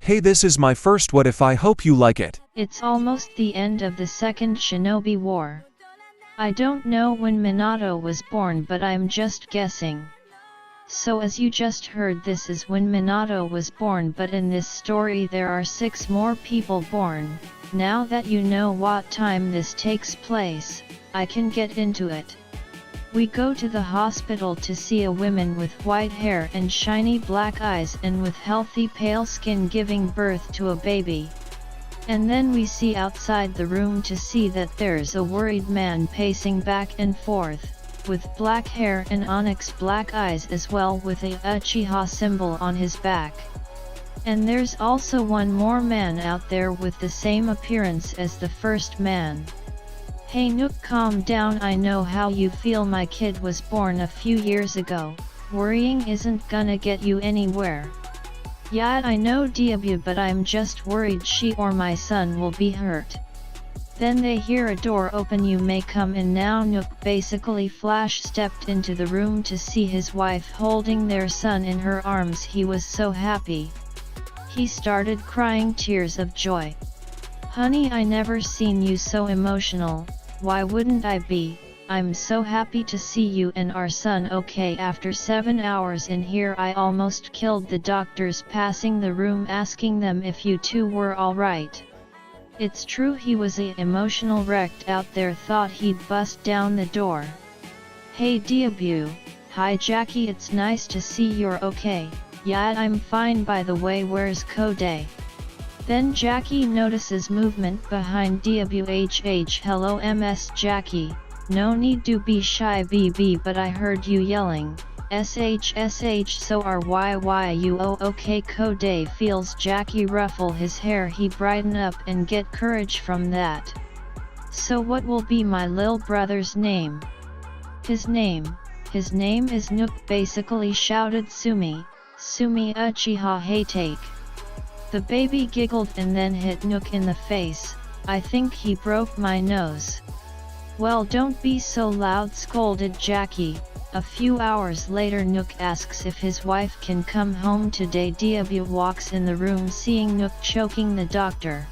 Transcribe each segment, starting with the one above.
Hey, this is my first What If. I hope you like it. It's almost the end of the Second Shinobi War. I don't know when Minato was born, but I'm just guessing. So as you just heard, this is when Minato was born, but in this story there are 6 more people born. Now that you know what time this takes place, I can get into it. We go to the hospital to see a woman with white hair and shiny black eyes and with healthy pale skin giving birth to a baby. And then we see outside the room to see that there's a worried man pacing back and forth, with black hair and onyx black eyes as well, with a Uchiha symbol on his back. And there's also one more man out there with the same appearance as the first man. Hey Nook, calm down. I know how you feel. My kid was born a few years ago. Worrying isn't gonna get you anywhere. Yeah, I know Diabu, but I'm just worried she or my son will be hurt. Then they hear a door open. You may come in now. Nook basically flash stepped into the room to see his wife holding their son in her arms. He was so happy. He started crying tears of joy. Honey, I never seen you so emotional. Why wouldn't I be? I'm so happy to see you and our son okay. After 7 hours in here, I almost killed the doctors passing the room asking them if you two were alright. It's true, he was emotional wrecked out there, thought he'd bust down the door. Hey Diabu. Hi Jackie, it's nice to see you're okay. Yeah, I'm fine. By the way, where's Kode? Then Jackie notices movement behind Diabu. Hello Ms. Jackie, no need to be shy BB, but I heard you yelling, SH. So are you okay? Kode feels Jackie ruffle his hair. He brighten up and get courage from that. So what will be my lil brother's name? His name is Nook, basically shouted Sumi Uchiha hey take. The baby giggled and then hit Nook in the face. I think he broke my nose. Well, don't be so loud, scolded Jackie. A few hours later, Nook asks if his wife can come home today. Diabu walks in the room seeing Nook choking the doctor.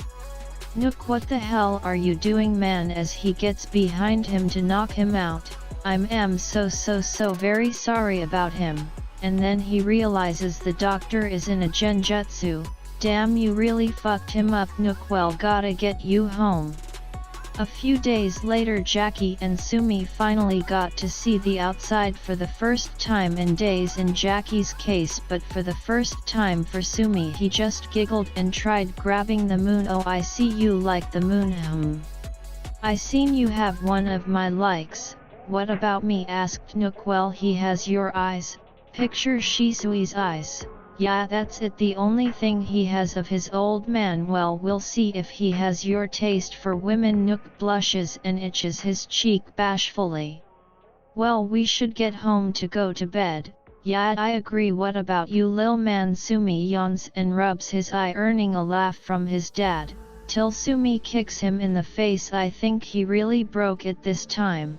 Nook, what the hell are you doing, man? As he gets behind him to knock him out. I'm so very sorry about him. And then he realizes the doctor is in a genjutsu. Damn, you really fucked him up, Nook. Well, gotta get you home. A few days later, Jackie and Sumi finally got to see the outside for the first time in days in Jackie's case, but for the first time for Sumi, he just giggled and tried grabbing the moon. Oh, I see you like the moon. I seen you have one of my likes. What about me? Asked Nook. Well, he has your eyes. Picture Shisui's eyes. Yeah, that's it, the only thing he has of his old man. Well, we'll see if he has your taste for women. Nook blushes and itches his cheek bashfully. Well, we should get home to go to bed. Yeah, I agree. What about you, lil man? Sumi yawns and rubs his eye, earning a laugh from his dad, till Sumi kicks him in the face. I think he really broke it this time.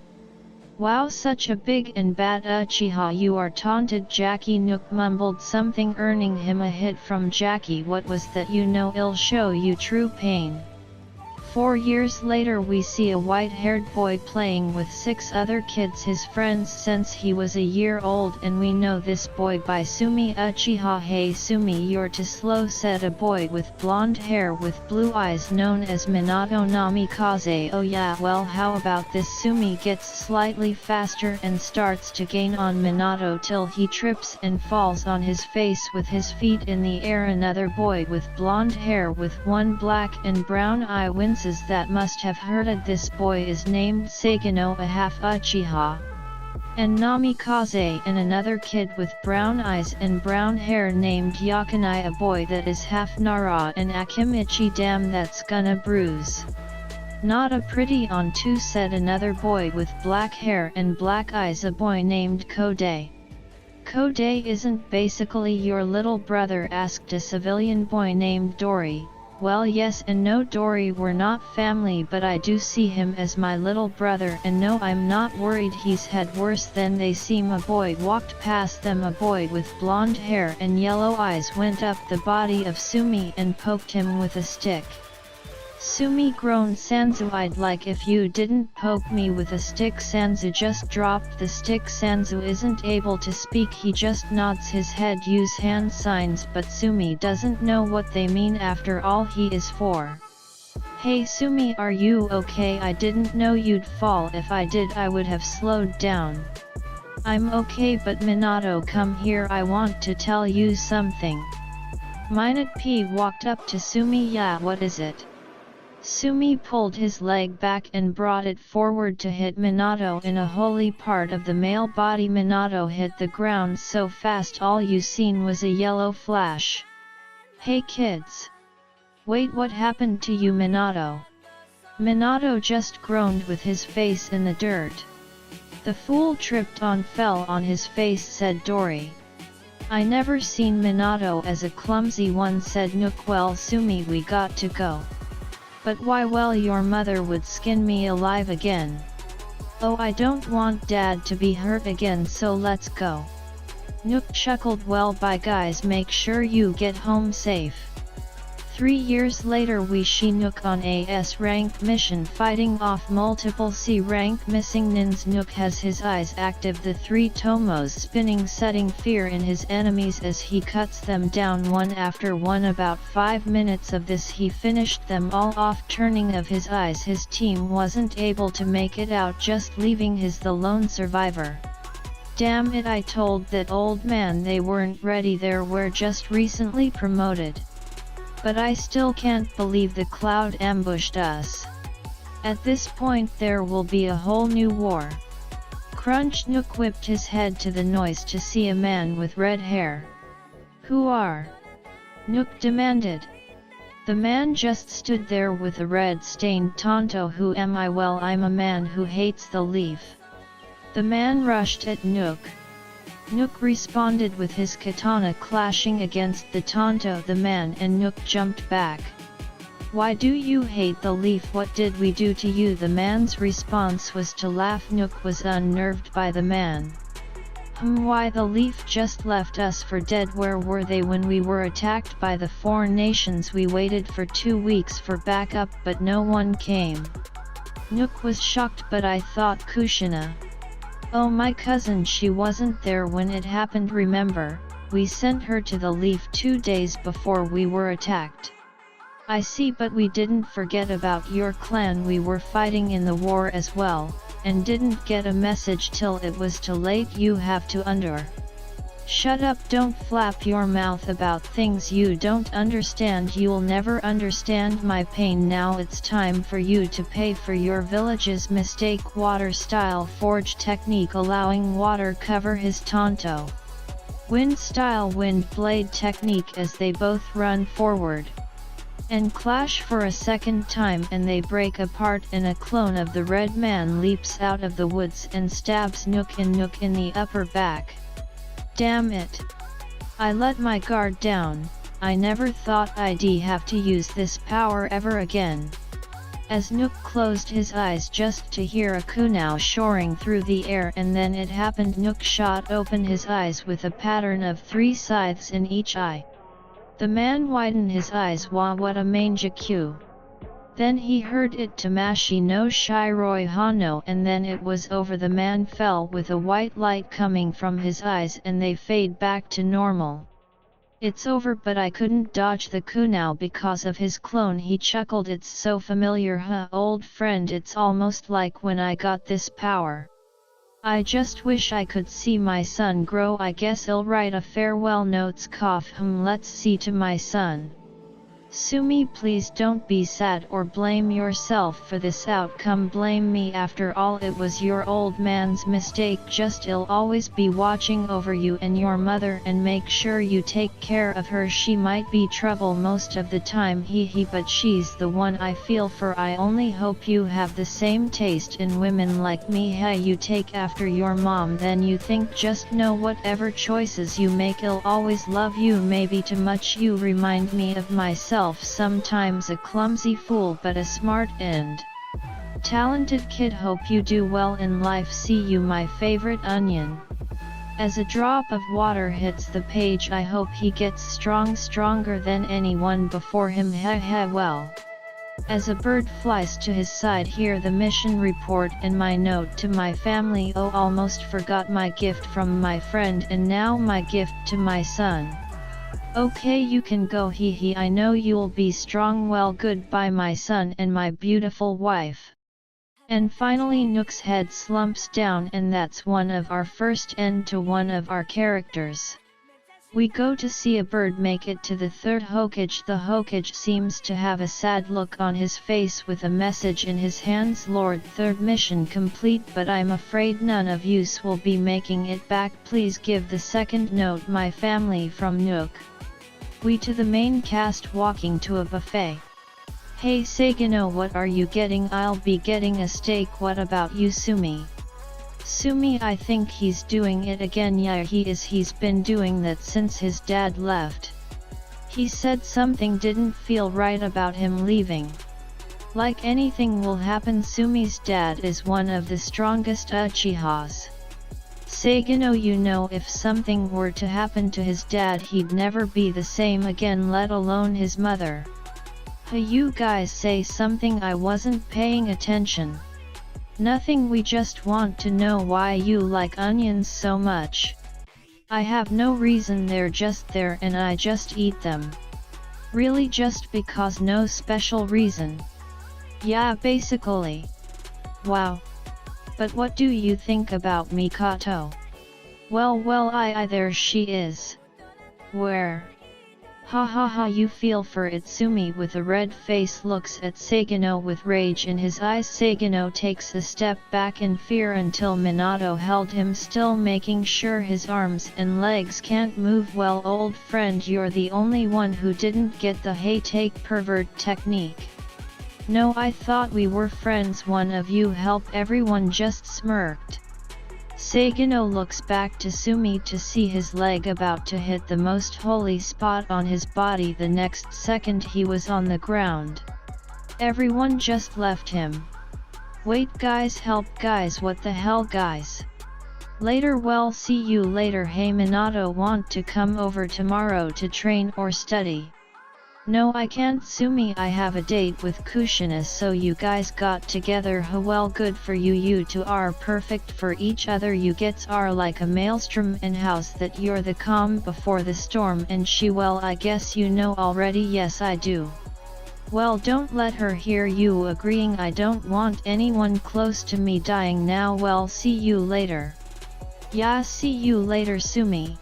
Wow, such a big and bad Uchiha you are, taunted Jackie. Nook mumbled something, earning him a hit from Jackie. What was that? You know, it'll show you true pain. 4 years later, we see a white-haired boy playing with 6 other kids, his friends since he was a year old, and we know this boy by Sumi Uchiha. Hey Sumi, you're too slow, said a boy with blonde hair with blue eyes known as Minato Namikaze. Oh yeah, well, how about this? Sumi gets slightly faster and starts to gain on Minato till he trips and falls on his face with his feet in the air. Another boy with blonde hair with one black and brown eye winces. That must have hurted. This boy is named Sagano, a half Uchiha. And Namikaze, and another kid with brown eyes and brown hair named Yakanai, a boy that is half Nara and Akimichi. Damn, that's gonna bruise. Not a pretty on two, said another boy with black hair and black eyes, a boy named Kode. Kode isn't basically your little brother? Asked a civilian boy named Dory. Well, yes and no, Dory, we're not family, but I do see him as my little brother, and no, I'm not worried he's had worse than they seem. A boy walked past them, a boy with blonde hair and yellow eyes went up the body of Sumi and poked him with a stick. Sumi groaned. Sanzu, I'd like if you didn't poke me with a stick. Sanzu just dropped the stick. Sanzu isn't able to speak, he just nods his head, use hand signs, but Sumi doesn't know what they mean. After all, he is 4. Hey Sumi, are you okay? I didn't know you'd fall. If I did, I would have slowed down. I'm okay, but Minato, come here, I want to tell you something. Minot P walked up to Sumi. Yeah, what is it? Sumi pulled his leg back and brought it forward to hit Minato in a holy part of the male body. Minato hit the ground so fast all you seen was a yellow flash. Hey kids! Wait, what happened to you, Minato? Minato just groaned with his face in the dirt. The fool tripped on, fell on his face, said Dory. I never seen Minato as a clumsy one, said Nook. Well Sumi, we got to go. But why? Well, your mother would skin me alive again. Oh, I don't want Dad to be hurt again, so let's go. Nook chuckled. Well, bye guys, make sure you get home safe. 3 years later, we see Nook on a S-rank mission fighting off multiple C-rank missing nins. Nook has his eyes active, the 3 tomos spinning, setting fear in his enemies as he cuts them down one after one. About 5 minutes of this he finished them all off. Turning of his eyes, his team wasn't able to make it out, just leaving his the lone survivor. Damn it, I told that old man they weren't ready, they were just recently promoted. But I still can't believe the Cloud ambushed us. At this point there will be a whole new war. Crunch. Nook whipped his head to the noise to see a man with red hair. Who are? Nook demanded. The man just stood there with a red-stained Tonto. Who am I? Well, I'm a man who hates the leaf. The man rushed at Nook. Nook responded with his katana clashing against the Tonto the man, and Nook jumped back. Why do you hate the leaf? What did we do to you? The man's response was to laugh. Nook was unnerved by the man. Why, the leaf just left us for dead. Where were they when we were attacked by the 4 nations? We waited for 2 weeks for backup, but no one came. Nook was shocked. But I thought Kushina. Oh, my cousin, she wasn't there when it happened. Remember, we sent her to the leaf 2 days before we were attacked. I see, but we didn't forget about your clan. We were fighting in the war as well, and didn't get a message till it was too late. You have to under. Shut up, don't flap your mouth about things you don't understand. You'll never understand my pain. Now it's time for you to pay for your village's mistake. Water style forge technique, allowing water cover his Tonto. Wind style wind blade technique, as they both run forward and clash for a second time, and they break apart, and a clone of the red man leaps out of the woods and stabs Nook in the upper back. Damn it! I let my guard down. I never thought I'd have to use this power ever again. As Nook closed his eyes just to hear a kunao soaring through the air, and then it happened. Nook shot open his eyes with a pattern of 3 scythes in each eye. The man widened his eyes. Wow, what a manga Q. Then he heard it Tamashi no Shiroi Hano, and then it was over. The man fell with a white light coming from his eyes, and they fade back to normal. It's over, but I couldn't dodge the kunao because of his clone. He chuckled. It's so familiar, huh, old friend? It's almost like when I got this power. I just wish I could see my son grow. I guess I'll write a farewell notes. Let's see to my son. Sumi, please don't be sad or blame yourself for this outcome. Blame me. After all, it was your old man's mistake. Just I'll always be watching over you and your mother, and make sure you take care of her. She might be trouble most of the time, but she's the one I feel for. I only hope you have the same taste in women like me. Hey, you take after your mom, then you think. Just know whatever choices you make, I'll always love you. Maybe too much. You remind me of myself. himself sometimes a clumsy fool but a smart and talented kid. Hope you do well in life. See you, my favorite onion. As a drop of water hits the page, I hope he gets stronger than anyone before him. Well. As a bird flies to his side, hear the mission report and my note to my family. Oh, almost forgot my gift from my friend, and now my gift to my son. Okay, you can go, hee. I know you'll be strong. Well, goodbye my son and my beautiful wife. And finally Nook's head slumps down, and that's one of our first end to one of our characters. We go to see a bird make it to the third Hokage. The Hokage seems to have a sad look on his face with a message in his hands. Lord, third mission complete, but I'm afraid none of yous will be making it back. Please give the second note, my family, from Nook. We to the main cast walking to a buffet. Hey Sagino, what are you getting? I'll be getting a steak. What about you, Sumi? Sumi, I think he's doing it again. Yeah, he is. He's been doing that since his dad left. He said something didn't feel right about him leaving. Like anything will happen. Sumi's dad is one of the strongest Uchihas. Sagino, you know, if something were to happen to his dad, he'd never be the same again, let alone his mother. Hey, you guys say something. I wasn't paying attention. Nothing, we just want to know why you like onions so much. I have no reason, they're just there and I just eat them. Really, just because? No special reason. Yeah, basically. Wow. But what do you think about Mikoto? Well, I there she is. Where? Ha, you feel for it. Sumi with a red face looks at Sagino with rage in his eyes. Sagino takes a step back in fear until Minato held him still, making sure his arms and legs can't move. Well, old friend, you're the only one who didn't get the hey take pervert technique. No, I thought we were friends. One of you help. Everyone just smirked. Sagino looks back to Sumi to see his leg about to hit the most holy spot on his body. The next second he was on the ground. Everyone just left him. Wait guys, help guys, what the hell guys? Later, well, see you later. Hey Minato, want to come over tomorrow to train or study? No, I can't, Sumi, I have a date with Kushina. So you guys got together? Well, good for you. You two are perfect for each other. You gets are like a maelstrom in house that you're the calm before the storm. And she, well, I guess you know already. Yes, I do. Well, don't let her hear you agreeing. I don't want anyone close to me dying now. Well, see you later. Yeah, see you later, Sumi.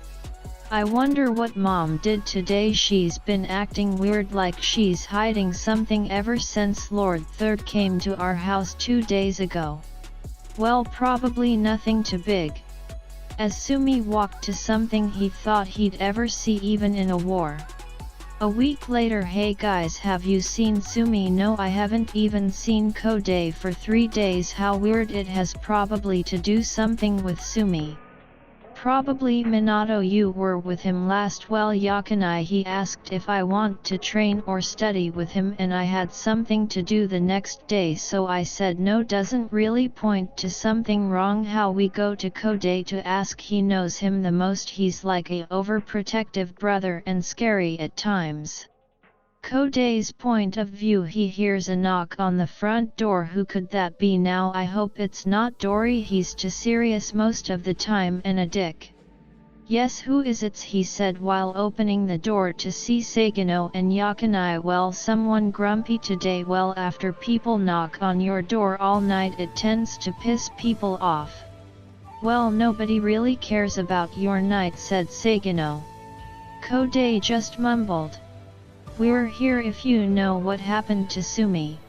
I wonder what mom did today. She's been acting weird, like she's hiding something ever since Lord Third came to our house 2 days ago. Well, probably nothing too big. As Sumi walked to something he thought he'd ever see even in a war. A week later. Hey guys, have you seen Sumi? No, I haven't even seen Kode for 3 days. How weird. It has probably to do something with Sumi. Probably Minato, you were with him last. Well, Yakanai, he asked if I want to train or study with him and I had something to do the next day, so I said no. Doesn't really point to something wrong. How we go to Kode to ask. He knows him the most. He's like a overprotective brother and scary at times. Kode's point of view. He hears a knock on the front door. Who could that be now? I hope it's not Dory. He's too serious most of the time and a dick. Yes, who is it? He said while opening the door to see Sagino and Yakanai. Well, someone grumpy today. Well, after people knock on your door all night, it tends to piss people off. Well, nobody really cares about your night, said Sagino. Kode just mumbled. We're here if you know what happened to Sumi.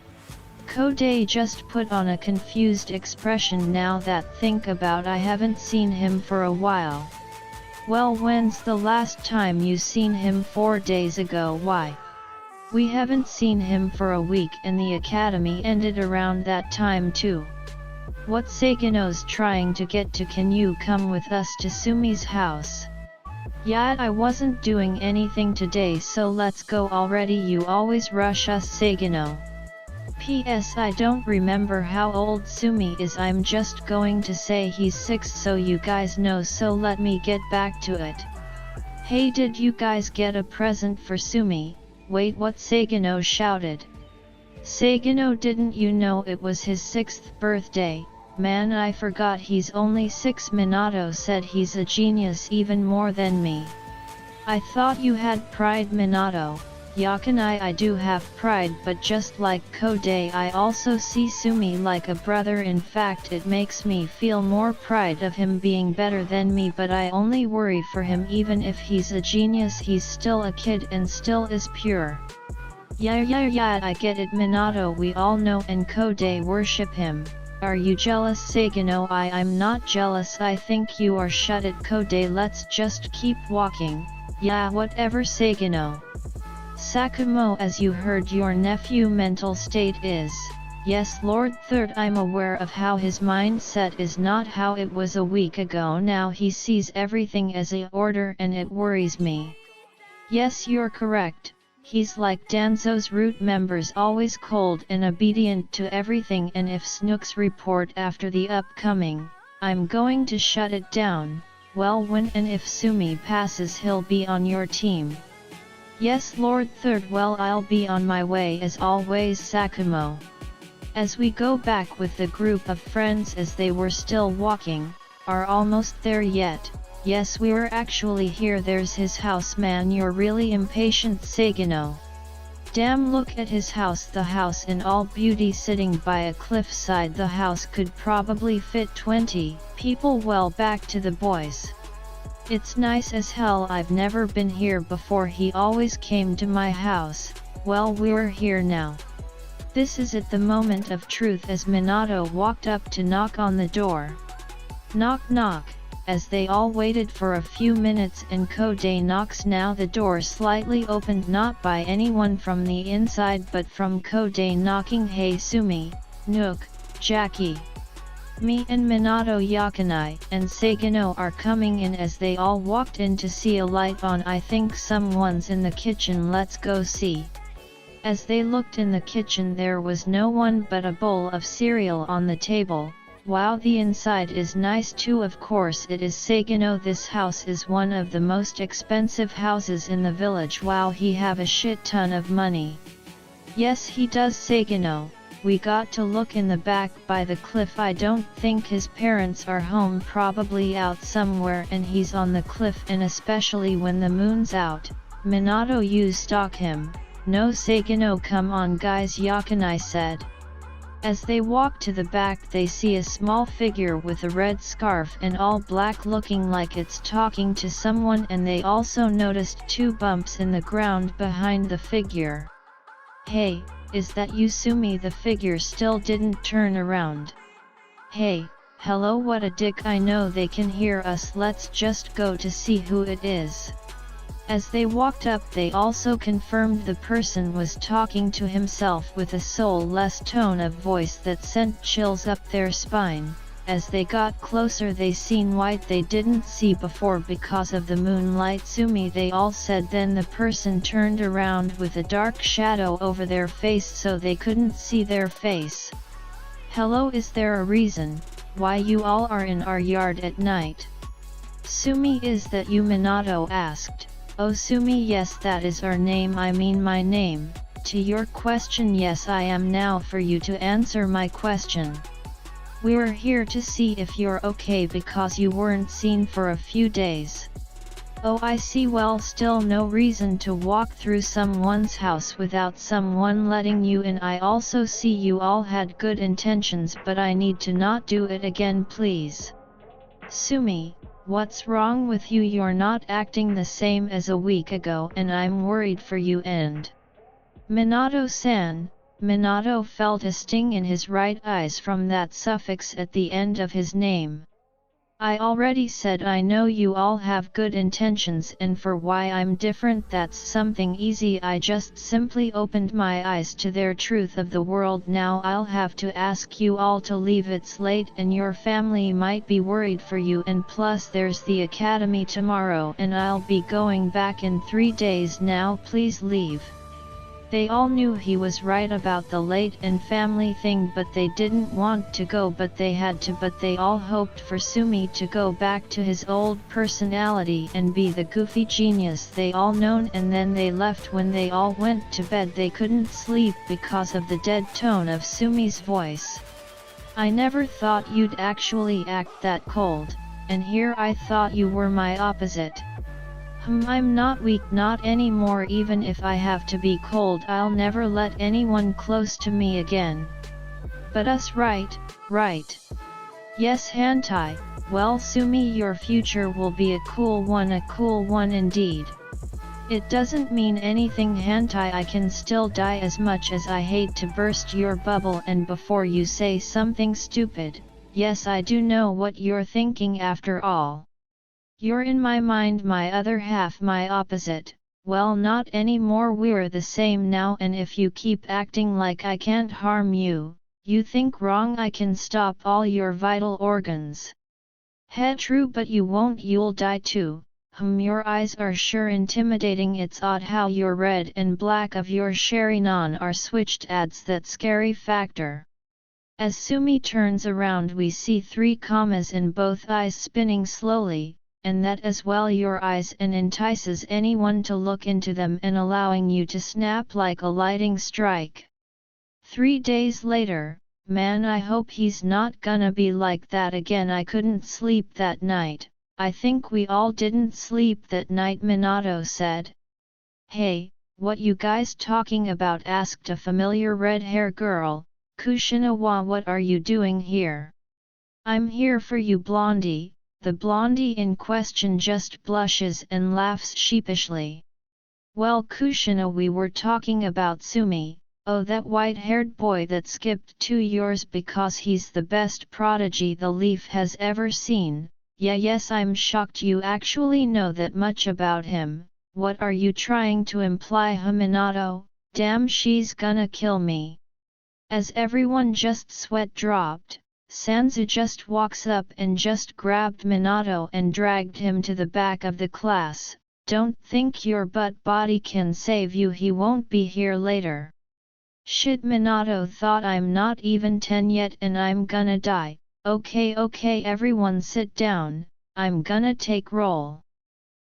Kode just put on a confused expression. Now that think about, I haven't seen him for a while. Well, when's the last time you seen him? 4 days ago. Why? We haven't seen him for a week and the academy ended around that time too. What Sagino's trying to get to? Can you come with us to Sumi's house? Yeah, I wasn't doing anything today, so let's go already. You always rush us, Sagino. P.S. I don't remember how old Sumi is. I'm just going to say he's 6 so you guys know, so let me get back to it. Hey, did you guys get a present for Sumi? Wait, what? Sagino shouted. Sagino, didn't you know it was his 6th birthday? Man, I forgot he's only 6. Minato said. He's a genius, even more than me. I thought you had pride, Minato. Yakanai, I do have pride, but just like Kode, I also see Sumi like a brother. In fact, it makes me feel more pride of him being better than me, but I only worry for him. Even if he's a genius, he's still a kid and still is pure. Yeah, I get it, Minato. We all know and Kode worship him. Are you jealous, Sagino? I'm not jealous. I think you are. Shut it, Kode. Let's just keep walking. Yeah, whatever, Sagino. Sakumo, as you heard, your nephew mental state is. Yes, Lord. Third, I'm aware of how his mindset is not how it was a week ago. Now he sees everything as a order and it worries me. Yes, you're correct. He's like Danzo's root members, always cold and obedient to everything, and if Snook's report after the upcoming, I'm going to shut it down. Well, when and if Sumi passes, he'll be on your team. Yes, Lord. Third, well, I'll be on my way as always, Sakumo. As we go back with the group of friends, as they were still walking, are almost there yet? Yes, we're actually here. There's his house. Man, you're really impatient, Sagino. Damn, look at his house. The house in all beauty, sitting by a cliffside. The house could probably fit 20 people. Well, back to the boys. It's nice as hell. I've never been here before. He always came to my house. Well, we're here now. This is at the moment of truth as Minato walked up to knock on the door. Knock knock. As they all waited for a few minutes and Kode knocks. Now the door slightly opened, not by anyone from the inside but from Kode knocking. Hey Sumi, Nook, Jackie. Me and Minato, Yakanai, and Sagino are coming in. As they all walked in to see a light on. I think someone's in the kitchen. Let's go see. As they looked in the kitchen, there was no one but a bowl of cereal on the table. Wow, the inside is nice too. Of course it is, Sagino. This house is one of the most expensive houses in the village. Wow, he have a shit ton of money. Yes, he does, Sagino. We got to look in the back by the cliff. I don't think his parents are home, probably out somewhere, and he's on the cliff, and especially when the moon's out. Minato, you stalk him. No, Sagino, come on guys, Yakanai said. As they walk to the back, they see a small figure with a red scarf and all black, looking like it's talking to someone, and they also noticed 2 bumps in the ground behind the figure. Hey, is that you, Sumi? The figure still didn't turn around. Hey, hello, what a dick. I know they can hear us. Let's just go to see who it is. As they walked up, they also confirmed the person was talking to himself with a soulless tone of voice that sent chills up their spine. As they got closer, they seen white they didn't see before because of the moonlight. Sumi, they all said. Then the person turned around with a dark shadow over their face so they couldn't see their face. Hello, is there a reason why you all are in our yard at night? Sumi, is that you? Minato asked. Oh Sumi, yes, that is our name. I mean my name. To your question, yes, I am. Now for you to answer my question. We're here to see if you're okay because you weren't seen for a few days. Oh, I see. Well, still no reason to walk through someone's house without someone letting you in. I also see you all had good intentions, but I need to not do it again, please. Sumi, what's wrong with you? You're not acting the same as a week ago, and I'm worried for you. And Minato-san. Minato felt a sting in his right eyes from that suffix at the end of his name. I already said I know you all have good intentions, and for why I'm different that's something easy. I just simply opened my eyes to their truth of the world. Now I'll have to ask you all to leave. It's late and your family might be worried for you, and plus there's the academy tomorrow and I'll be going back in 3 days. Now please leave. They all knew he was right about the late and family thing, but they didn't want to go, but they had to. But they all hoped for Sumi to go back to his old personality and be the goofy genius they all known, and then they left. When they all went to bed they couldn't sleep because of the dead tone of Sumi's voice. I never thought you'd actually act that cold, and here I thought you were my opposite. I'm not weak, not anymore. Even if I have to be cold, I'll never let anyone close to me again. But us, right? Yes, hentai. Well, Sumi, your future will be a cool one indeed. It doesn't mean anything, hentai. I can still die. As much as I hate to burst your bubble, and before you say something stupid, yes, I do know what you're thinking. After all, you're in my mind, my other half, my opposite. Well, not anymore, we're the same now, and if you keep acting like I can't harm you, you think wrong. I can stop all your vital organs. True, but you won't, you'll die too. Your eyes are sure intimidating. It's odd how your red and black of your Sharinon are switched, adds that scary factor. As Sumi turns around we see 3 commas in both eyes spinning slowly, and that as well your eyes, and entices anyone to look into them and allowing you to snap like a lightning strike. 3 days later, man, I hope he's not gonna be like that again. I couldn't sleep that night. I think we all didn't sleep that night, Minato said. Hey, what you guys talking about? Asked a familiar red-hair girl. Kushinawa, what are you doing here? I'm here for you, Blondie. The blondie in question just blushes and laughs sheepishly. Well, Kushina, we were talking about Sumi. Oh, that white-haired boy that skipped 2 years because he's the best prodigy the Leaf has ever seen. Yes, I'm shocked you actually know that much about him. What are you trying to imply, Minato? Damn, she's gonna kill me. As everyone just sweat dropped, Sanzu just walks up and just grabbed Minato and dragged him to the back of the class. Don't think your butt body can save you, he won't be here later. Shit, Minato thought I'm not even 10 yet and I'm gonna die. Okay, everyone sit down, I'm gonna take roll.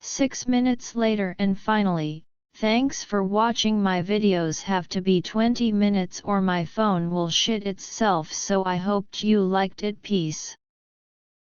6 minutes later, and finally, thanks for watching. My videos have to be 20 minutes or my phone will shit itself, so I hoped you liked it. Peace.